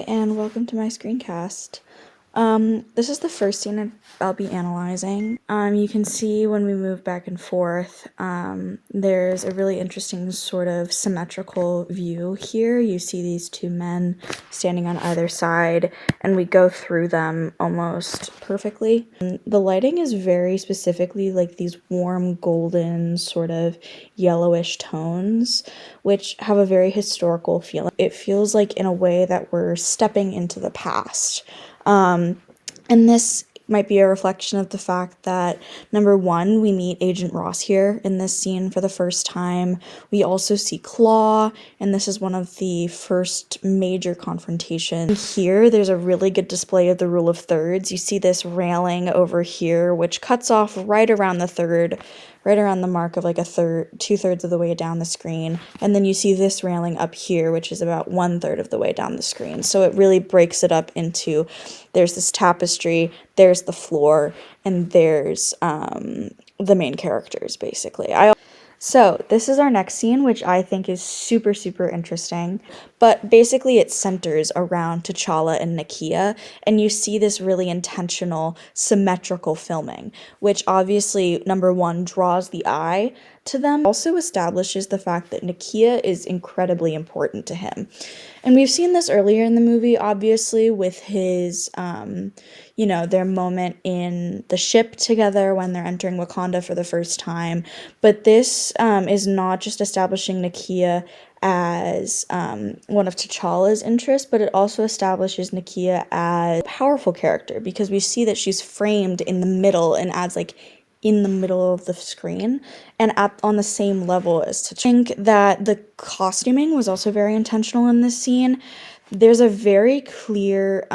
and welcome to my screencast. This is the first scene I'll be analyzing. You can see when we move back and forth, there's a really interesting sort of symmetrical view here. You see these two men standing on either side, and we go through them almost perfectly. The lighting is very specifically like these warm golden sort of yellowish tones, which have a very historical feeling. It feels like in a way that we're stepping into the past. And this might be a reflection of the fact that, number one, we meet Agent Ross here in this scene for the first time. We also see Claw, and this is one of the first major confrontations. Here, there's a really good display of the rule of thirds. You see this railing over here, which cuts off right around the mark of like two-thirds of the way down the screen. And then you see this railing up here, which is about 1/3 of the way down the screen. So it really breaks it up into, there's this tapestry, there's the floor, and there's the main characters, basically. So this is our next scene, which I think is super, super interesting. But basically it centers around T'Challa and Nakia, and you see this really intentional, symmetrical filming, which obviously, number one, draws the eye to them, also establishes the fact that Nakia is incredibly important to him. And we've seen this earlier in the movie, obviously, with his, their moment in the ship together when they're entering Wakanda for the first time. But this is not just establishing Nakia as one of T'Challa's interests, but it also establishes Nakia as a powerful character because we see that she's framed in the middle and adds like in the middle of the screen and on the same level as T'Challa. I think that the costuming was also very intentional in this scene. There's a very clear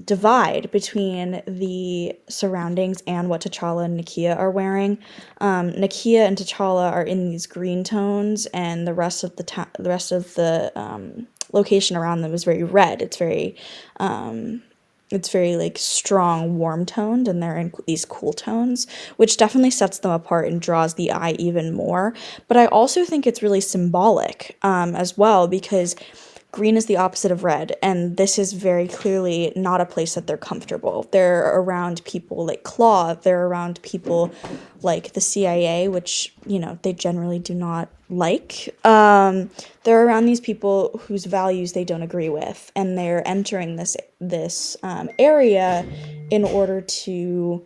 divide between the surroundings and what T'Challa and Nakia are wearing. Nakia and T'Challa are in these green tones, and the rest of the location around them is very red. It's very like strong, warm toned, and they're in these cool tones, which definitely sets them apart and draws the eye even more. But I also think it's really symbolic as well, because green is the opposite of red, and this is very clearly not a place that they're comfortable. They're around people like Claw, they're around people like the CIA, which, they generally do not like. They're around these people whose values they don't agree with, and they're entering this area in order to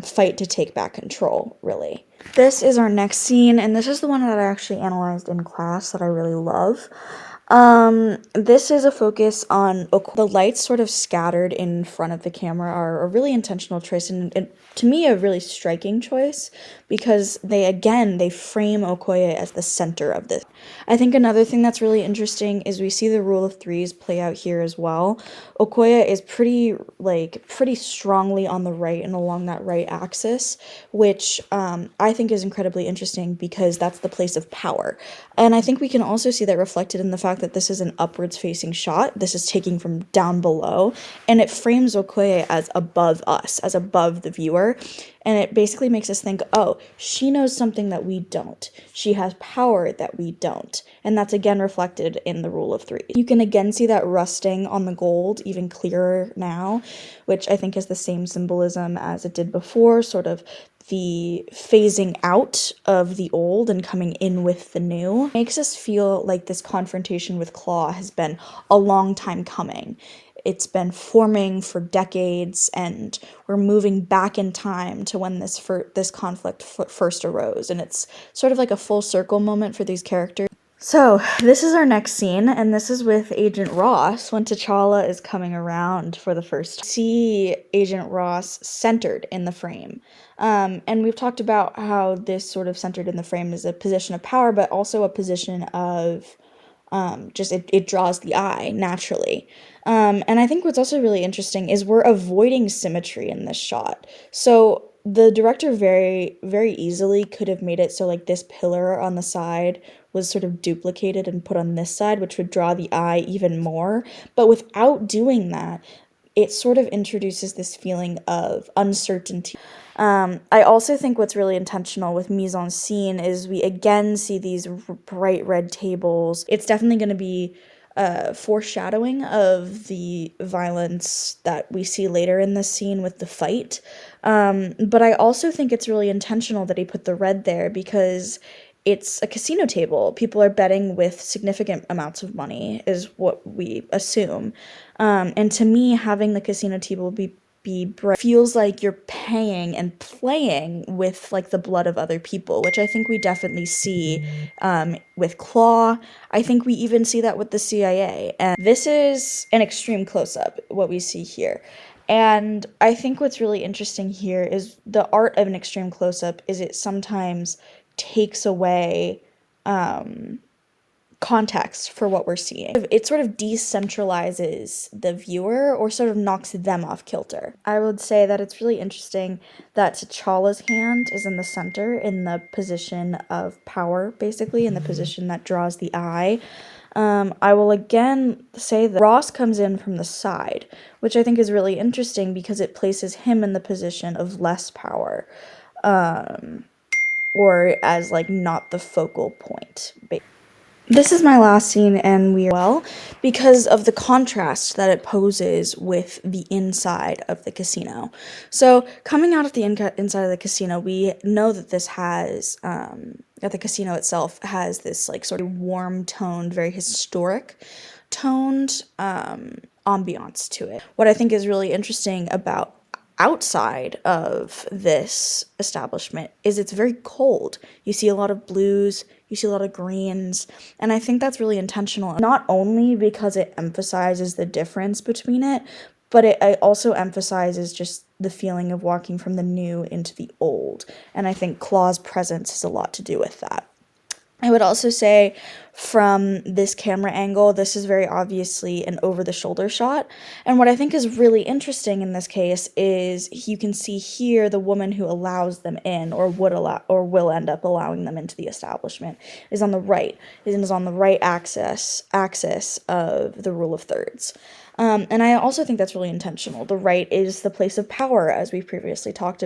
fight to take back control, really. This is our next scene, and this is the one that I actually analyzed in class that I really love. This is a focus on the lights sort of scattered in front of the camera are a really intentional choice, and to me a really striking choice, because they frame Okoye as the center of this. I think another thing that's really interesting is we see the rule of threes play out here as well. Okoye is pretty strongly on the right and along that right axis, which I think is incredibly interesting because that's the place of power. And I think we can also see that reflected in the fact that this is an upwards facing shot. This is taking from down below, and it frames Okoye as above us, as above the viewer. And it basically makes us think, oh, she knows something that we don't. She has power that we don't. And that's again reflected in the rule of three. You can again see that rusting on the gold even clearer now, which I think has the same symbolism as it did before, sort of the phasing out of the old and coming in with the new. It makes us feel like this confrontation with Claw has been a long time coming. It's been forming for decades, and we're moving back in time to when this conflict first arose, and it's sort of like a full circle moment for these characters. So this is our next scene, and this is with Agent Ross when T'Challa is coming around for the first time. See Agent Ross centered in the frame. And we've talked about how this sort of centered in the frame is a position of power, but also a position of it draws the eye naturally. And I think what's also really interesting is we're avoiding symmetry in this shot. So the director very, very easily could have made it so like this pillar on the side was sort of duplicated and put on this side, which would draw the eye even more. But without doing that, it sort of introduces this feeling of uncertainty. I also think what's really intentional with mise-en-scene is we again see these bright red tables. It's definitely going to be foreshadowing of the violence that we see later in this scene with the fight. But I also think it's really intentional that he put the red there because it's a casino table. People are betting with significant amounts of money, is what we assume. And to me, having the casino table be bright feels like you're paying and playing with like the blood of other people, which I think we definitely see with Claw. I think we even see that with the CIA. And this is an extreme close up, what we see here. And I think what's really interesting here is the art of an extreme close up is it sometimes takes away context for what we're seeing. It sort of decentralizes the viewer or sort of knocks them off kilter. I would say that it's really interesting that T'Challa's hand is in the center in the position of power, basically, in the position that draws the eye. I will again say that Ross comes in from the side, which I think is really interesting because it places him in the position of less power, or as like not the focal point. This is my last scene, and we are well because of the contrast that it poses with the inside of the casino. So, coming out of the inside of the casino, we know that this has that the casino itself has this like sort of warm toned, very historic toned ambiance to it. What I think is really interesting about outside of this establishment is it's very cold. You see a lot of blues, you see a lot of greens, and I think that's really intentional. Not only because it emphasizes the difference between it, but it also emphasizes just the feeling of walking from the new into the old. And I think Claw's presence has a lot to do with that. I would also say from this camera angle, this is very obviously an over-the-shoulder shot. And what I think is really interesting in this case is you can see here the woman who allows them in or would allow or will end up allowing them into the establishment is on the right. Is on the right axis of the rule of thirds. And I also think that's really intentional. The right is the place of power, as we previously talked about.